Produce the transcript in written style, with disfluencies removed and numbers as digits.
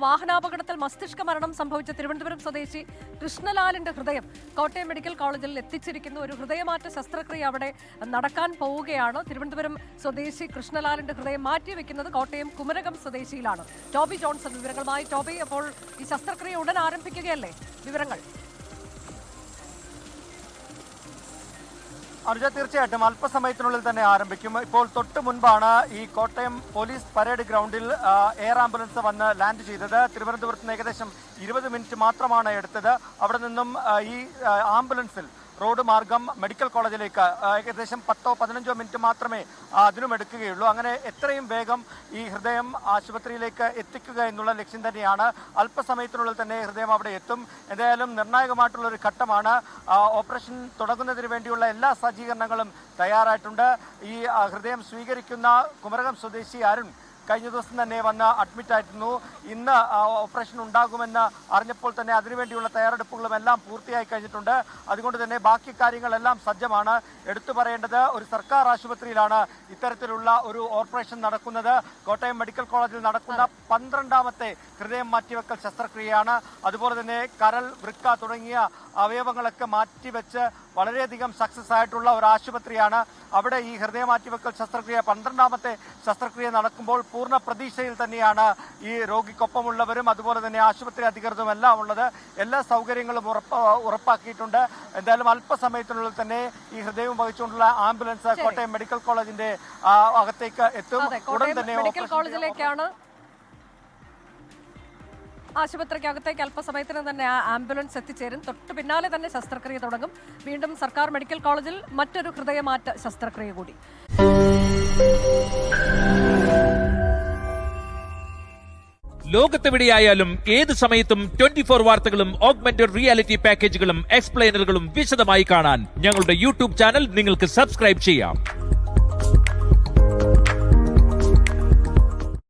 വാഹനാപകടത്തിൽ മസ്തിഷ്ക മരണം സംഭവിച്ച തിരുവനന്തപുരം സ്വദേശി കൃഷ്ണലാലിന്റെ ഹൃദയം കോട്ടയം മെഡിക്കൽ കോളേജിൽ എത്തിച്ചിരിക്കുന്നു. ഒരു ഹൃദയമാറ്റ ശസ്ത്രക്രിയ അവിടെ നടക്കാൻ പോവുകയാണ്. തിരുവനന്തപുരം സ്വദേശി കൃഷ്ണലാലിന്റെ ഹൃദയം മാറ്റിവെക്കുന്നത് കോട്ടയം കുമരകം സ്വദേശിയിലാണ്. ടോബി ജോൺസൺ വിവരങ്ങളുമായി. ടോബി, അപ്പോൾ ഈ ശസ്ത്രക്രിയ ഉടൻ ആരംഭിക്കുകയല്ലേ? വിവരങ്ങൾ. അനുജ, തീർച്ചയായിട്ടും അല്പസമയത്തിനുള്ളിൽ തന്നെ ആരംഭിക്കും. ഇപ്പോൾ തൊട്ട് മുൻപാണ് ഈ കോട്ടയം പോലീസ് പരേഡ് ഗ്രൗണ്ടിൽ എയർ ആംബുലൻസ് വന്ന് ലാൻഡ് ചെയ്തത്. തിരുവനന്തപുരത്ത് നിന്ന് ഏകദേശം 20 മിനിറ്റ് മാത്രമാണ് എടുത്തത്. അവിടെ നിന്നും ഈ ആംബുലൻസിൽ റോഡ് മാർഗം മെഡിക്കൽ കോളേജിലേക്ക് ഏകദേശം 10-15 മിനിറ്റ് മാത്രമേ അതിനും എടുക്കുകയുള്ളൂ. അങ്ങനെ എത്രയും വേഗം ഈ ഹൃദയം ആശുപത്രിയിലേക്ക് എത്തിക്കുക എന്നുള്ള ലക്ഷ്യം തന്നെയാണ്. അല്പസമയത്തിനുള്ളിൽ തന്നെ ഹൃദയം അവിടെ എത്തും. എന്തായാലും നിർണായകമായിട്ടുള്ളൊരു ഘട്ടമാണ്. ഓപ്പറേഷൻ തുടങ്ങുന്നതിന് വേണ്ടിയുള്ള എല്ലാ സജ്ജീകരണങ്ങളും തയ്യാറായിട്ടുണ്ട്. ഈ ഹൃദയം സ്വീകരിക്കുന്ന കുമരകം സ്വദേശി അരുൺ കഴിഞ്ഞ ദിവസം തന്നെ വന്ന് അഡ്മിറ്റ് ആയിരുന്നു. ഇന്ന് ഓപ്പറേഷൻ ഉണ്ടാകുമെന്ന് അറിഞ്ഞപ്പോൾ തന്നെ അതിനുവേണ്ടിയുള്ള തയ്യാറെടുപ്പുകളും എല്ലാം പൂർത്തിയായി കഴിഞ്ഞിട്ടുണ്ട്. അതുകൊണ്ട് തന്നെ ബാക്കി കാര്യങ്ങളെല്ലാം സജ്ജമാണ്. എടുത്തു പറയേണ്ടത്, ഒരു സർക്കാർ ആശുപത്രിയിലാണ് ഇത്തരത്തിലുള്ള ഒരു ഓപ്പറേഷൻ നടക്കുന്നത്. കോട്ടയം മെഡിക്കൽ കോളേജിൽ നടക്കുന്ന 12ാമത്തെ ഹൃദയം മാറ്റിവെക്കൽ ശസ്ത്രക്രിയയാണ്. അതുപോലെ തന്നെ കരൾ, വൃക്ക തുടങ്ങിയ അവയവങ്ങളൊക്കെ മാറ്റിവെച്ച് വളരെയധികം സക്സസ് ആയിട്ടുള്ള ഒരു ആശുപത്രിയാണ്. അവിടെ ഈ ഹൃദയ മാറ്റിവെക്കൽ ശസ്ത്രക്രിയ 12ാമത്തെ ശസ്ത്രക്രിയ നടക്കുമ്പോൾ പൂർണ്ണ പ്രതീക്ഷയിൽ തന്നെയാണ് ഈ രോഗിക്കൊപ്പമുള്ളവരും അതുപോലെ തന്നെ ആശുപത്രി അധികൃതരും എല്ലാം ഉള്ളത്. എല്ലാ സൗകര്യങ്ങളും ഉറപ്പാക്കിയിട്ടുണ്ട്. എന്തായാലും അല്പസമയത്തിനുള്ളിൽ തന്നെ ഈ ഹൃദയം വഹിച്ചുകൊണ്ടുള്ള ആംബുലൻസ് കോട്ടയം മെഡിക്കൽ കോളേജിന്റെ അകത്തേക്ക് എത്തും. ഉടൻ തന്നെ മെഡിക്കൽ കോളേജിലേക്കാണ്, ആശുപത്രിക്കകത്തേക്ക് അല്പസമയത്തിന് തന്നെ ആംബുലൻസ് എത്തിച്ചേരും. തൊട്ട് പിന്നാലെ തന്നെ ശസ്ത്രക്രിയ തുടങ്ങും. വീണ്ടും സർക്കാർ മെഡിക്കൽ കോളേജിൽ മറ്റൊരു ഹൃദയമാറ്റ ശസ്ത്രക്രിയ കൂടി. ലോകത്തെവിടെയായാലും ഏത് സമയത്തും 24 വാർത്തകളും ഓഗ്മെന്റഡ് റിയാലിറ്റി പാക്കേജുകളും എക്സ്പ്ലെയിനറുകളും വിശദമായി കാണാൻ ഞങ്ങളുടെ യൂട്യൂബ് ചാനൽ നിങ്ങൾക്ക് സബ്സ്ക്രൈബ് ചെയ്യാം.